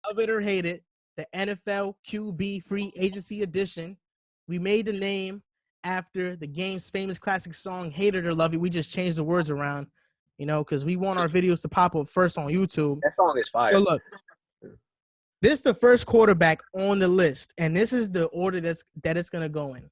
Love it or hate it, the NFL QB free agency edition. We made the name after the game's famous classic song, Hate It or Love It. We just changed the words around, because we want our videos to pop up first on YouTube. That song is So fire. look, this is the first quarterback on the list, and this is the order that it's going to go in.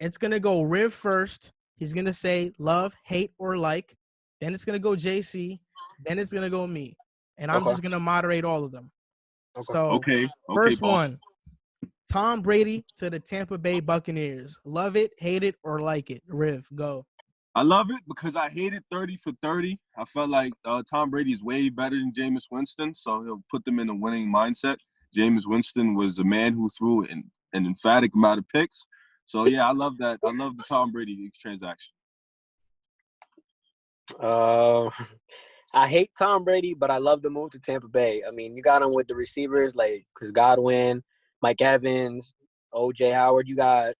It's going to go Riv first. He's going to say love, hate, or like. Then it's going to go JC. Then it's going to go me. And I'm just going to moderate all of them. Okay. So, Okay, first boss. one, Tom Brady to the Tampa Bay Buccaneers. Love it, hate it, or like it. Riv, go. I love it because I hated 30 for 30. I felt like Tom Brady is way better than Jameis Winston, so he'll put them in a winning mindset. Jameis Winston was a man who threw an emphatic amount of picks. So, yeah, I love that. I love the Tom Brady transaction. I hate Tom Brady, but I love the move to Tampa Bay. I mean, you got him with the receivers like Chris Godwin, Mike Evans, O.J. Howard. You got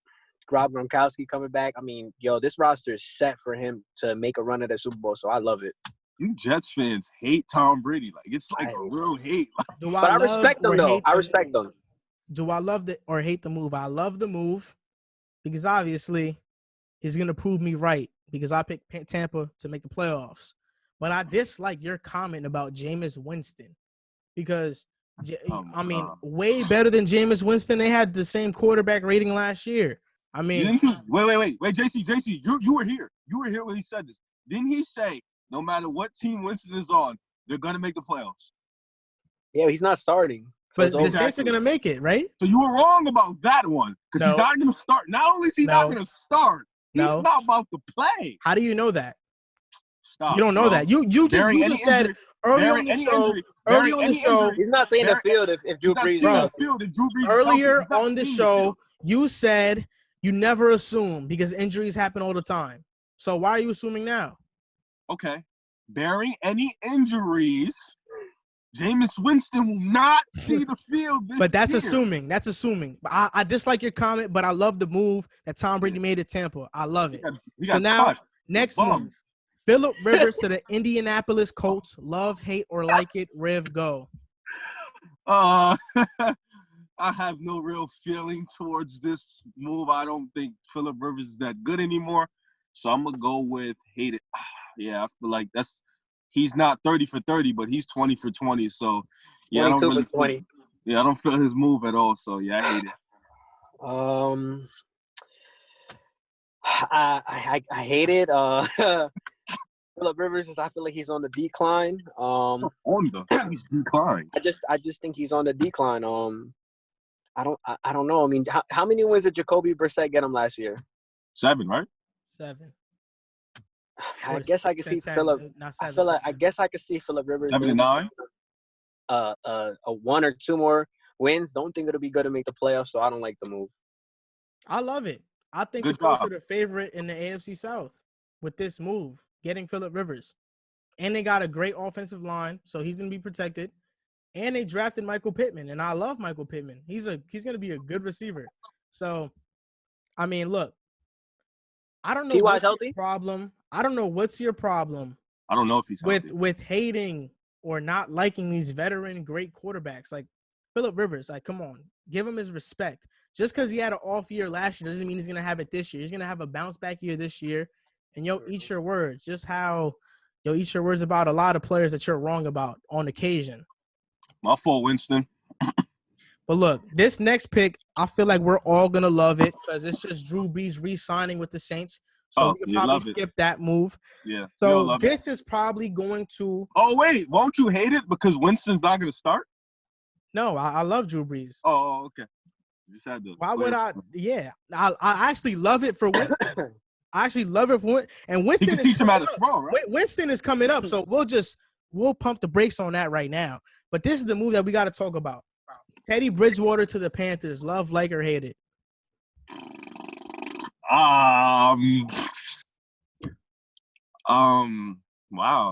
Rob Gronkowski coming back. I mean, this roster is set for him to make a run at the Super Bowl, so I love it. You Jets fans hate Tom Brady. Like, it's like a real hate. But I respect them, though. I respect them. Do I love or hate the move? I love the move because obviously he's going to prove me right because I picked Tampa to make the playoffs. But I dislike your comment about Jameis Winston because, way better than Jameis Winston. They had the same quarterback rating last year. I mean, wait, JC, you were here. You were here when he said this. Didn't he say no matter what team Winston is on, they're gonna make the playoffs? Yeah, he's not starting. But the Saints are gonna make it, right? So you were wrong about that one because he's not gonna start. Not only is he not gonna start, he's not about to play. How do you know that? Stop. You don't know that. You just said early on the show. He's not saying the field if Drew Brees is on the field. Earlier on the show, you said you never assume because injuries happen all the time. So why are you assuming now? Okay. Barring any injuries, Jameis Winston will not see the field this But that's year. assuming. That's assuming. I dislike your comment, but I love the move that Tom Brady made at Tampa. I love it. So now, next move. Phillip Rivers to the Indianapolis Colts. Love, hate, or like it. Riv, go. I have no real feeling towards this move. I don't think Phillip Rivers is that good anymore. So I'm going to go with hate it. Yeah, I feel like he's not 30 for 30, but he's 20 for 20. So, yeah, I don't really for 20. I don't feel his move at all. So, yeah, I hate it. I hate it. Phillip Rivers I feel like he's on the decline. He's declined. I just think he's on the decline. I don't know. I mean, how many wins did Jacoby Brissett get him last year? 7, right? 7. I guess I could see Phillip. I guess I could see Phillip Rivers. 7 and 9. A 1 or 2 more wins. Don't think it'll be good to make the playoffs. So I don't like the move. I love it. I think the Colts are the favorite in the AFC South with this move, getting Phillip Rivers. And they got a great offensive line, so he's going to be protected. And they drafted Michael Pittman, and I love Michael Pittman. He's going to be a good receiver. So, I mean, look, I don't know what's your problem. I don't know what's your problem. I don't know if he's healthy. with hating or not liking these veteran great quarterbacks like Phillip Rivers. Like, come on, give him his respect. Just because he had an off year last year doesn't mean he's going to have it this year. He's going to have a bounce back year this year. And eat your words. Just how eat your words about a lot of players that you're wrong about on occasion. My fault, Winston. But look, this next pick, I feel like we're all gonna love it because it's just Drew Brees re-signing with the Saints. So we could probably skip that move. Yeah. So this is probably going to. Oh wait, won't you hate it because Winston's not gonna start? No, I love Drew Brees. Oh, okay. Just had to. Why would I? Yeah, I actually love it for Winston. I actually love it for and Winston. He can teach him how to throw, right? Winston is coming up, so we'll pump the brakes on that right now. But this is the move that we got to talk about. Teddy Bridgewater to the Panthers. Love, like, or hate it? Wow.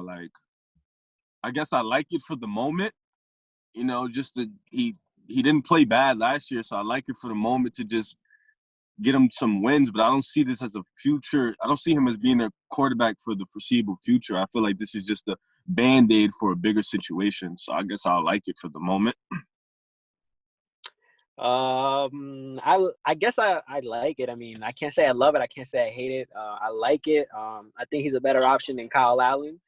Like, I guess I like it for the moment. Just that he didn't play bad last year, so I like it for the moment to just get him some wins. But I don't see this as a future. I don't see him as being a quarterback for the foreseeable future. I feel like this is just a Band-Aid for a bigger situation. So I guess I'll like it for the moment. I guess I like it. I mean, I can't say I love it. I can't say I hate it. I like it. I think he's a better option than Kyle Allen.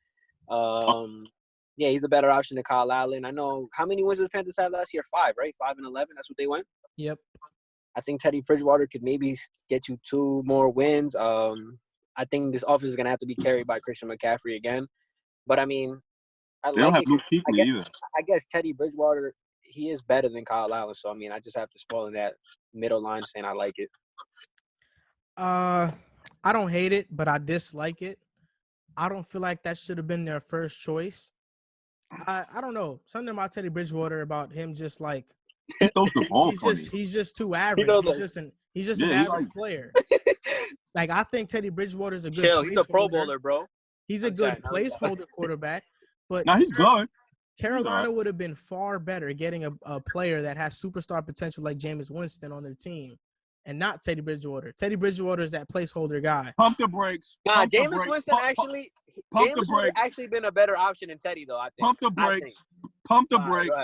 Yeah, he's a better option than Kyle Allen. I know how many wins did the Panthers have last year? 5, right? 5-11. That's what they went. Yep. I think Teddy Bridgewater could maybe get you 2 more wins. I think this offense is gonna have to be carried by Christian McCaffrey again. But I mean, They don't have Luke Kuechly either. I guess Teddy Bridgewater, he is better than Kyle Allen. So I mean, I just have to fall in that middle line saying I like it. I don't hate it, but I dislike it. I don't feel like that should have been their first choice. I don't know. Something about Teddy Bridgewater, about him just like he throws the ball he's just too average. He's just an average player. Like, I think Teddy Bridgewater is a good Chill, he's a Pro Bowler, bro. He's a good placeholder quarterback. But now he's good. Carolina would have been far better getting a player that has superstar potential like Jameis Winston on their team, and not Teddy Bridgewater. Teddy Bridgewater is that placeholder guy. Pump the brakes. Nah, Jameis Winston Jameis would have actually been a better option than Teddy, though, I think. Pump the brakes. Pump the brakes.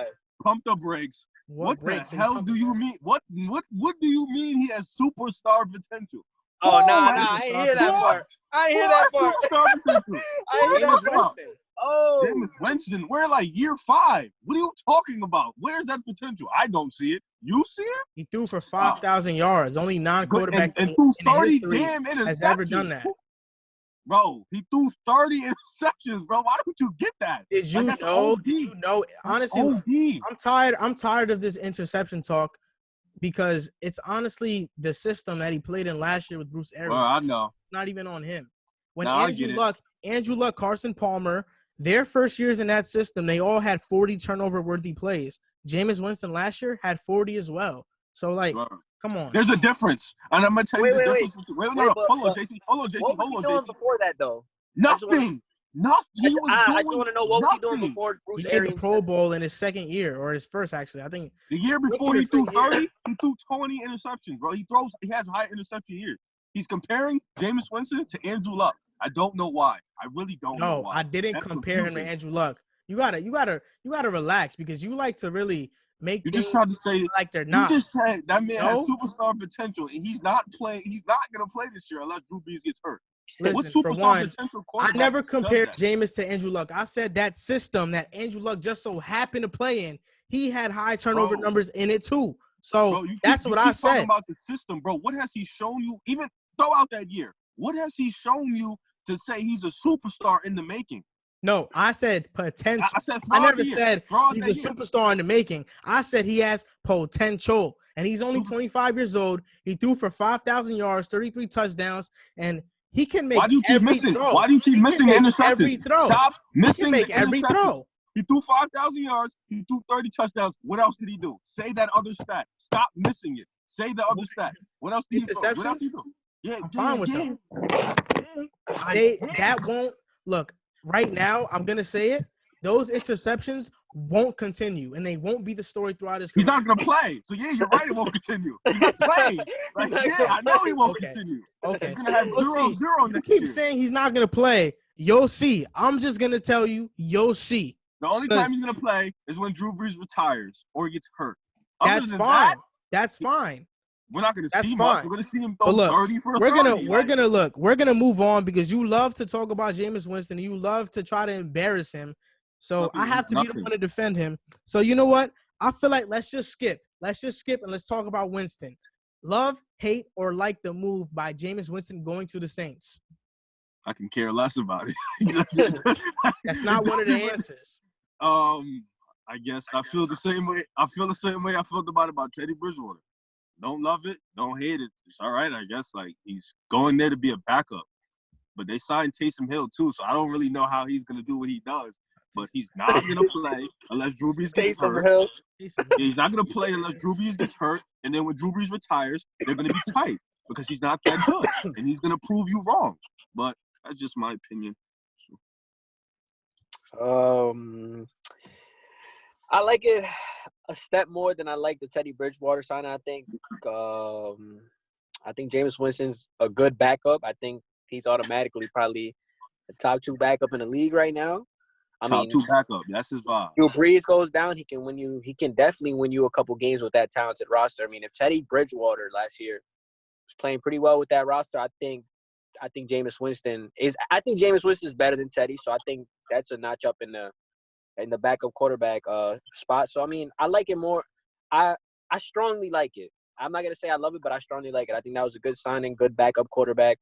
Pump the brakes. What the hell do you mean? What do you mean he has superstar potential? Oh, nah, I ain't hear that part. I ain't hear that part. I ain't hear that part. Oh, Jameis Winston, we're like year 5. What are you talking about? Where's that potential? I don't see it. You see it? He threw for 5,000 yards. Only non-quarterbacks and threw 30 in damn interceptions. Has ever done that. Bro, he threw 30 interceptions, bro. Why don't you get that? Did you know? Did you know? Honestly, I'm tired of this interception talk because it's honestly the system that he played in last year with Bruce Arians. Well, I know. Not even on him. When Andrew Luck, Carson Palmer, their first years in that system, they all had 40 turnover-worthy plays. Jameis Winston last year had 40 as well. So, like, come on. There's a difference. And I'm going to tell you the difference. Hold on, JC. What was he doing before that, though? Nothing. I just want to know what was he doing before Bruce Arians. He made the Pro Bowl in his second year, or his first, actually. I think the year before he threw 30, he threw 20 interceptions, bro. He has high interception years. He's comparing Jameis Winston to Andrew Luck. I don't know why. I really don't know why. No, I didn't compare him to Andrew Luck. You gotta relax, because you like to really make. You just tried to say like they're not. You just said that man has superstar potential, and he's not playing. He's not gonna play this year unless Drew Brees gets hurt. Listen, for one, I never compared Jameis to Andrew Luck. I said that system that Andrew Luck just so happened to play in, he had high turnover numbers in it too. So that's what I said. Talking about the system, bro. What has he shown you? Even throw out that year. What has he shown you to say he's a superstar in the making? No, I said potential. I never said he's a superstar in the making. I said he has potential. And he's only 25 years old. He threw for 5,000 yards, 33 touchdowns, and he can make every throw. Why do you keep missing the interceptions? Every throw. Stop missing the every throw. He threw 5,000 yards. He threw 30 touchdowns. What else did he do? Say that other stat. Stop missing it. Say the other stat. What else did he do? What else did he do? Yeah, I'm fine with them. That won't look right now. I'm gonna say it. Those interceptions won't continue, and they won't be the story throughout his career. He's not gonna play. So yeah, you're right. It won't continue. He's not playing. Like, yeah, I know he won't continue. Okay. He's gonna have 0-0. You keep saying he's not gonna play. You'll see. I'm just gonna tell you. You'll see. The only time he's gonna play is when Drew Brees retires or gets hurt. That's fine. That's fine. We're not going to see much. We're going to see him throw 30 for 30. We're going to move on, because you love to talk about Jameis Winston. You love to try to embarrass him. So I have to be the one to defend him. So you know what? I feel like let's just skip. And let's talk about Winston. Love, hate, or like the move by Jameis Winston going to the Saints? I can care less about it. That's not one of the answers. I guess I feel the same way. I felt about Teddy Bridgewater. Don't love it, don't hate it. It's all right, I guess. Like, he's going there to be a backup. But they signed Taysom Hill too, so I don't really know how he's gonna do what he does. But he's not gonna play unless Drew Brees gets hurt. He's not gonna play unless Drew Brees gets hurt. And then when Drew Brees retires, they're gonna be tight because he's not that good, and he's gonna prove you wrong. But that's just my opinion. I like it a step more than I like the Teddy Bridgewater sign. I think Jameis Winston's a good backup. I think he's automatically probably the top 2 backup in the league right now. I Top mean, 2 backup. That's his vibe. Drew Brees goes down, he can win you. He can definitely win you a couple games with that talented roster. I mean, if Teddy Bridgewater last year was playing pretty well with that roster, I think Jameis Winston is better than Teddy. So I think that's a notch up in the backup quarterback spot. So I mean, I like it more. I strongly like it. I'm not gonna say I love it, but I strongly like it. I think that was a good signing, good backup quarterback.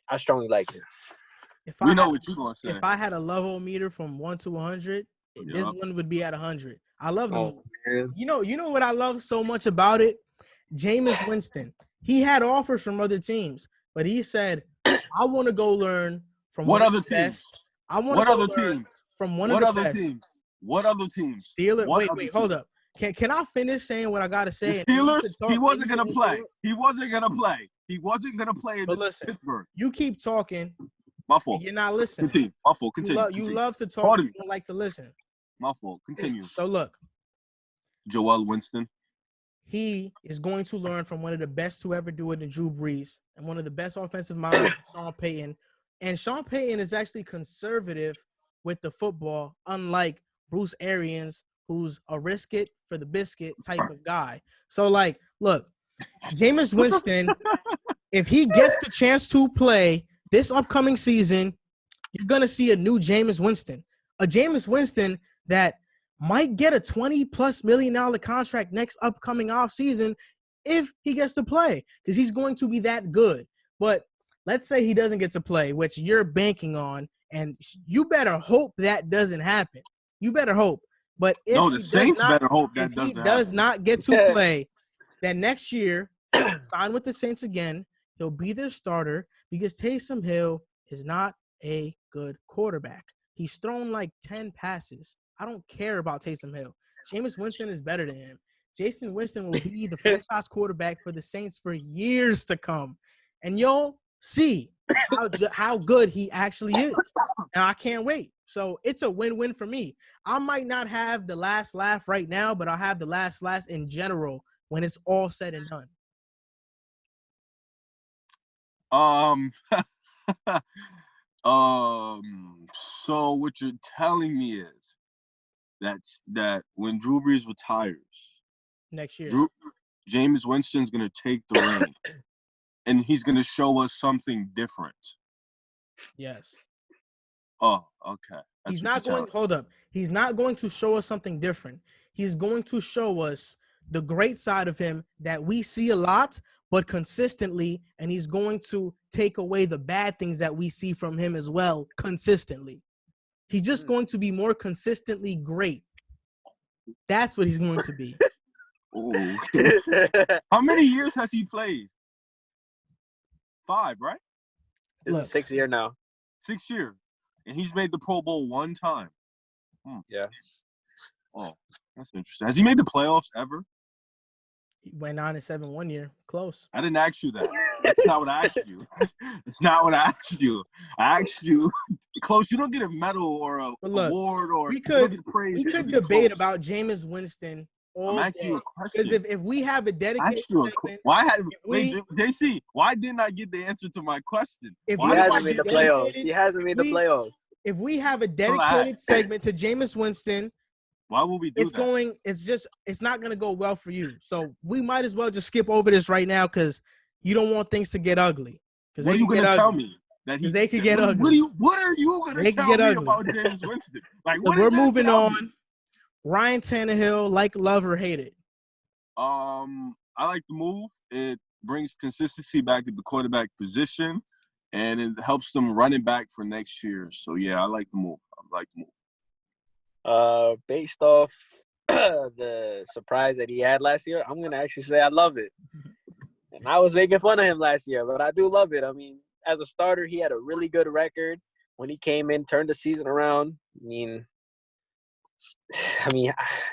I strongly like it. We know what you're gonna say. If I had a level meter from 1 to 100, this one would be at 100. I love the move. You know what I love so much about it? Jameis Winston. He had offers from other teams, but he said, "I want to go learn from what other teams. Best. I want what to go other learn teams from one what of the other best." teams? What other teams? Steelers. What Wait, hold up. Can I finish saying what I gotta say? The Steelers. He wasn't gonna play. He wasn't gonna play. He wasn't gonna play in Pittsburgh. You keep talking. My fault. You're not listening. Continue. My fault. Continue. You love to talk. You don't like to listen. My fault. Continue. So look, Joel Winston. He is going to learn from one of the best to ever do it in Drew Brees and one of the best offensive minds, Sean Payton. And Sean Payton is actually conservative with the football, unlike Bruce Arians, who's a risk it for the biscuit type of guy. So, like, look, Jameis Winston, if he gets the chance to play this upcoming season, you're going to see a new Jameis Winston. A Jameis Winston that might get a $20+ million contract next upcoming offseason if he gets to play, because he's going to be that good. But let's say he doesn't get to play, which you're banking on, and you better hope that doesn't happen. You better hope. But if the Saints better hope that doesn't happen. If he does not get to play, then next year, he'll sign with the Saints again. He'll be their starter because Taysom Hill is not a good quarterback. He's thrown like 10 passes. I don't care about Taysom Hill. Jameis Winston is better than him. Jason Winston will be the franchise quarterback for the Saints for years to come. And you'll see how good he actually is. And I can't wait. So it's a win-win for me. I might not have the last laugh right now, but I'll have the last laugh in general when it's all said and done. So what you're telling me is that when Drew Brees retires next year, Jameis Winston's gonna take the reign, and he's gonna show us something different. Yes. Oh, okay. He's not going. Hold up. He's not going to show us something different. He's going to show us the great side of him that we see a lot, but consistently, and he's going to take away the bad things that we see from him as well consistently. He's just going to be more consistently great. That's what he's going to be. Oh. How many years has he played? 5, right? This is 6 year now. 6 years. And he's made the Pro Bowl 1 time. Yeah. Oh, that's interesting. Has he made the playoffs ever? He went 9-7 one year. Close. I didn't ask you that. That's not what I asked you. It's not what I asked you. I asked you, close. You don't get a medal or a award or we could debate close. about Jameis Winston all I'm asking day. you a question. Because if we have a dedicated segment, JC, why didn't I get the answer to my question? He hasn't made the playoffs. He hasn't made the playoffs. If we have a dedicated segment to Jameis Winston, why will we do that? It's not going to go well for you. So we might as well just skip over this right now because you don't want things to get ugly. What are you going to tell me? Because they could get ugly. What are you going to tell me about Jameis Winston? Like, so we're moving on. Ryan Tannehill, like, love, or hate it? I like the move. It brings consistency back to the quarterback position, and it helps them running back for next year. So, yeah, I like the move. Based off the surprise that he had last year, I'm going to actually say I love it. And I was making fun of him last year, but I do love it. I mean, as a starter, he had a really good record. When he came in, turned the season around. I mean,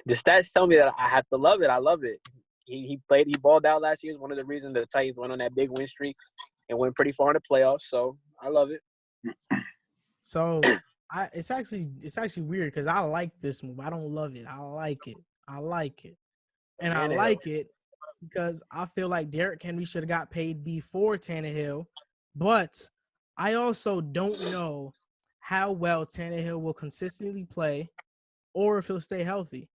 the stats tell me that I have to love it. I love it. He balled out last year. It's one of the reasons the Titans went on that big win streak and went pretty far in the playoffs. So I love it. So it's actually weird because I like this move. I don't love it. I like it. And I like it because I feel like Derrick Henry should have got paid before Tannehill. But I also don't know how well Tannehill will consistently play or if he'll stay healthy.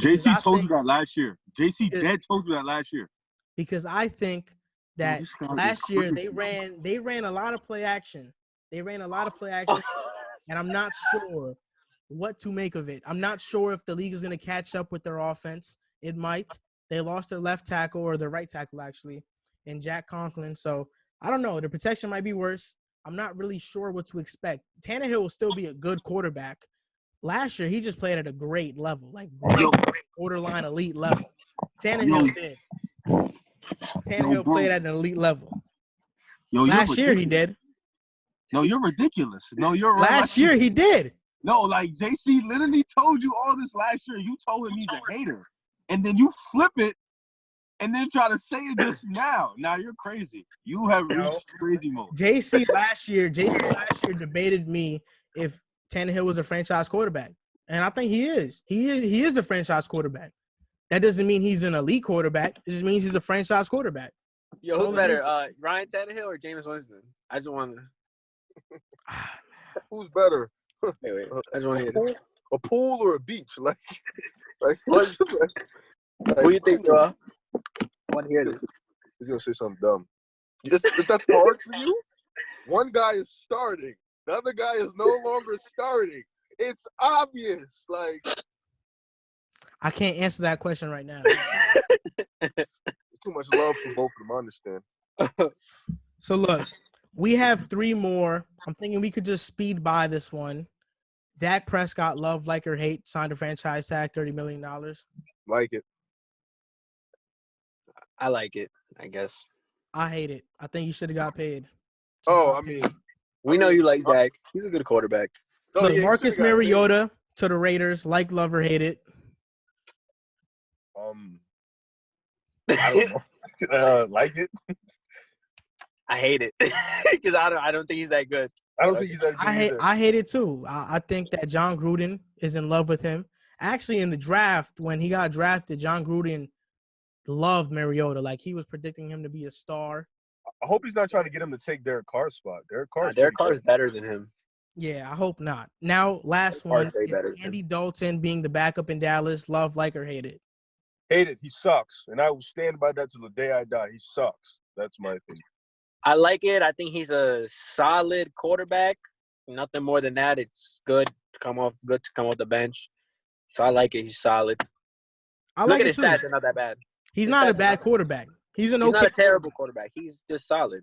JC told you that last year. JC dead told you that last year. Because I think that last year they ran a lot of play action. And I'm not sure what to make of it. I'm not sure if the league is going to catch up with their offense. It might. They lost their left tackle or their right tackle, actually, and Jack Conklin. So I don't know. The protection might be worse. I'm not really sure what to expect. Tannehill will still be a good quarterback. Last year, he just played at a great level, like great borderline elite level. Tannehill did. Tannehill played at an elite level. Last year, he did. No, you're ridiculous. No, you're right. Last year, he did. No, like JC literally told you all this last year. You told him he's a hater. And then you flip it and then try to say it just now. Now you're crazy. You have reached crazy mode. JC last year debated me if Tannehill was a franchise quarterback. And I think he is. He is a franchise quarterback. That doesn't mean he's an elite quarterback. It just means he's a franchise quarterback. Yo, who's better, Ryan Tannehill or Jameis Winston? I just want to. Who's better? Wait. I just want to hear a pool or a beach? Like what do you think, Joel? I want to hear this. He's gonna say something dumb. That's hard for you. One guy is starting. The other guy is no longer starting. It's obvious. Like I can't answer that question right now. Too much love for both of them. I understand. So look, we have 3 more. I'm thinking we could just speed by this one. Dak Prescott, love, like, or hate, signed a franchise tag, $30 million. Like it. I like it, I guess. I hate it. I think he should have got paid. We know you like Dak. He's a good quarterback. Look, Marcus Mariota to the Raiders, like, love, or hate it. I don't know. Like it. I hate it because I don't think he's that good. I don't think he's that good. I hate it too. I think that John Gruden is in love with him. Actually, in the draft, when he got drafted, John Gruden loved Mariota. Like, he was predicting him to be a star. I hope he's not trying to get him to take Derek Carr's spot. Derek Carr is better than him. Yeah, I hope not. Now, last one is Andy Dalton being the backup in Dallas. Love, like, or hate it? Hate it. He sucks. And I will stand by that till the day I die. He sucks. That's my opinion. I like it. I think he's a solid quarterback. Nothing more than that. It's good to come off the bench. So I like it. He's solid. Look at his stats. They're not that bad. He's not a bad quarterback. He's not a terrible quarterback. He's just solid.